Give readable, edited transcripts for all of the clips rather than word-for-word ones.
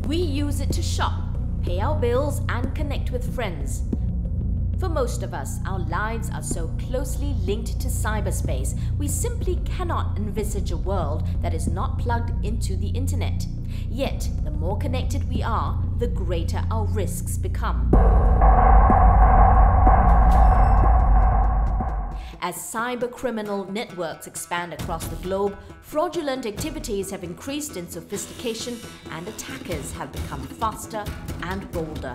We use it to shop, pay our bills, and connect with friends. For most of us, our lives are so closely linked to cyberspace, we simply cannot envisage a world that is not plugged into the internet. Yet, the more connected we are, the greater our risks become. As cybercriminal networks expand across the globe, fraudulent activities have increased in sophistication and attackers have become faster and bolder.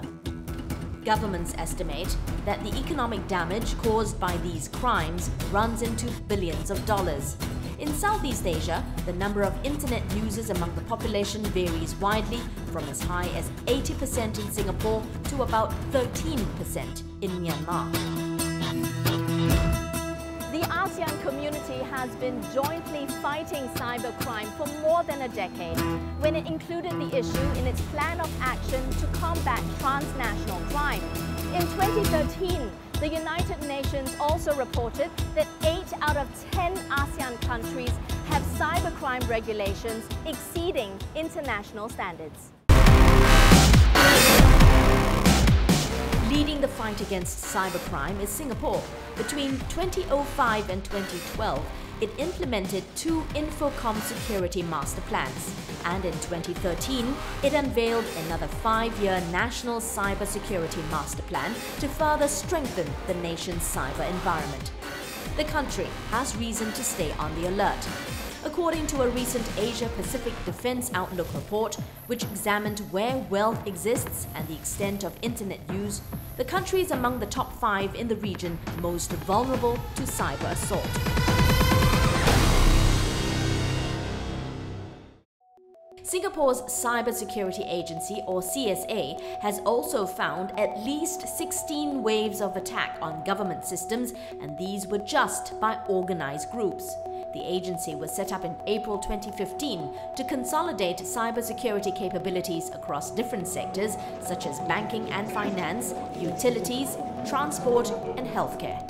Governments estimate that the economic damage caused by these crimes runs into billions of dollars. In Southeast Asia, the number of internet users among the population varies widely, from as high as 80% in Singapore to about 13% in Myanmar. The ASEAN community has been jointly fighting cybercrime for more than a decade, when it included the issue in its plan of action to combat transnational crime. In 2013, the United Nations also reported that 8 out of 10 ASEAN countries have cybercrime regulations exceeding international standards. Leading the fight against cybercrime is Singapore. Between 2005 and 2012, it implemented 2 Infocom security master plans. And in 2013, it unveiled another 5-year National Cybersecurity Master Plan to further strengthen the nation's cyber environment. The country has reason to stay on the alert. According to a recent Asia-Pacific Defense Outlook report, which examined where wealth exists and the extent of internet use, the country is among the top 5 in the region most vulnerable to cyber assault. Singapore's Cybersecurity Agency, or CSA, has also found at least 16 waves of attack on government systems, and these were just by organized groups. The agency was set up in April 2015 to consolidate cybersecurity capabilities across different sectors such as banking and finance, utilities, transport, and healthcare.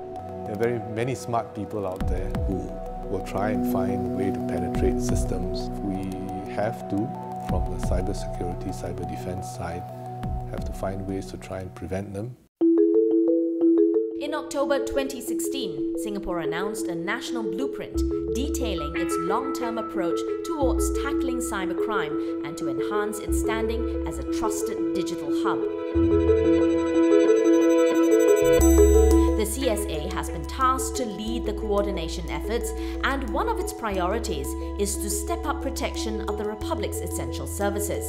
There are very many smart people out there who will try and find a way to penetrate systems. We have to, from the cybersecurity, cyber defense side, have to find ways to try and prevent them. In October 2016, Singapore announced a national blueprint detailing its long-term approach towards tackling cybercrime and to enhance its standing as a trusted digital hub. The CSA has been tasked to lead the coordination efforts, and one of its priorities is to step up protection of the Republic's essential services.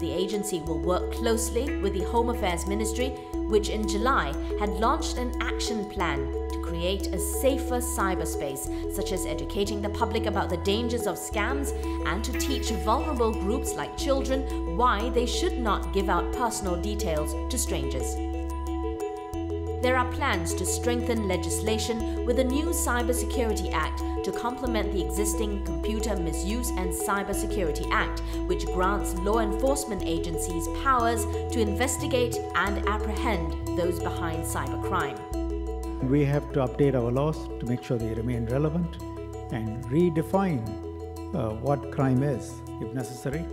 The agency will work closely with the Home Affairs Ministry, which in July had launched an action plan to create a safer cyberspace, such as educating the public about the dangers of scams and to teach vulnerable groups like children why they should not give out personal details to strangers. There are plans to strengthen legislation with a new Cybersecurity Act to complement the existing Computer Misuse and Cybersecurity Act, which grants law enforcement agencies powers to investigate and apprehend those behind cybercrime. We have to update our laws to make sure they remain relevant and redefine what crime is, if necessary,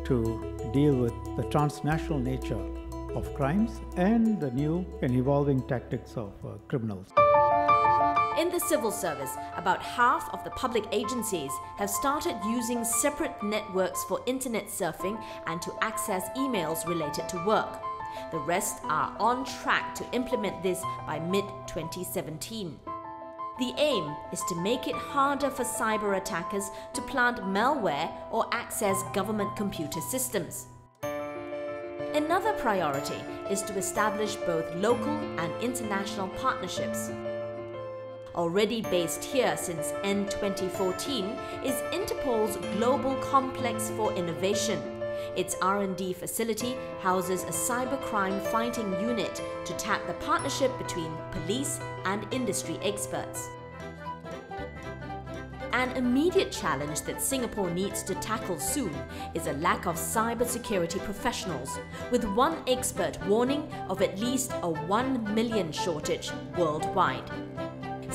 to deal with the transnational nature of crimes and the new and evolving tactics of criminals. In the civil service, about half of the public agencies have started using separate networks for internet surfing and to access emails related to work. The rest are on track to implement this by mid-2017. The aim is to make it harder for cyber attackers to plant malware or access government computer systems. Another priority is to establish both local and international partnerships. Already based here since end 2014 is Interpol's Global Complex for Innovation. Its R&D facility houses a cybercrime fighting unit to tap the partnership between police and industry experts. An immediate challenge that Singapore needs to tackle soon is a lack of cybersecurity professionals, with one expert warning of at least a 1 million shortage worldwide.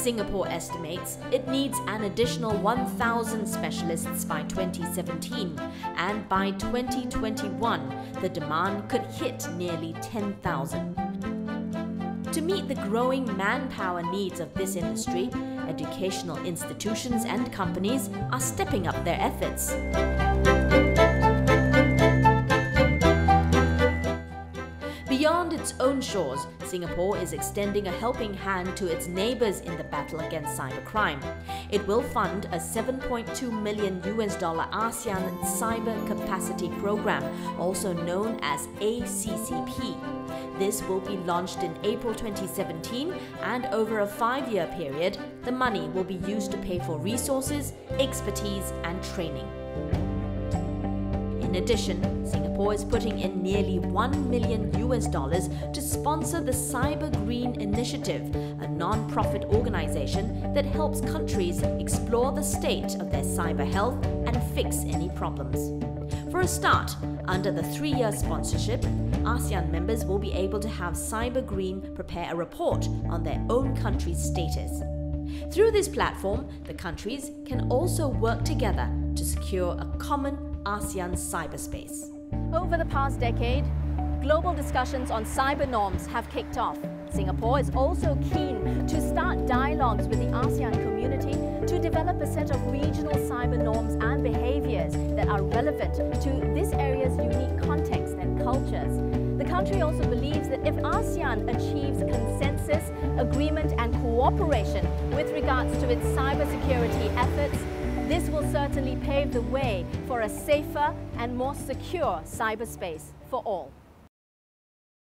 Singapore estimates it needs an additional 1,000 specialists by 2017, and by 2021, the demand could hit nearly 10,000. To meet the growing manpower needs of this industry, educational institutions and companies are stepping up their efforts. Beyond its own shores, Singapore is extending a helping hand to its neighbours in the battle against cybercrime. It will fund a $7.2 million ASEAN Cyber Capacity Program, also known as ACCP. This will be launched in April 2017, and over a 5-year period, the money will be used to pay for resources, expertise and training. In addition, Singapore is putting in nearly $1 million to sponsor the Cyber Green Initiative, a non-profit organization that helps countries explore the state of their cyber health and fix any problems. For a start, under the 3-year sponsorship, ASEAN members will be able to have Cyber Green prepare a report on their own country's status. Through this platform, the countries can also work together to secure a common ASEAN cyberspace. Over the past decade, global discussions on cyber norms have kicked off. Singapore is also keen to start dialogues with the ASEAN community to develop a set of regional cyber norms and behaviors that are relevant to this area's unique context and cultures. The country also believes that if ASEAN achieves consensus, agreement and cooperation with regards to its cybersecurity efforts, this will certainly pave the way for a safer and more secure cyberspace for all.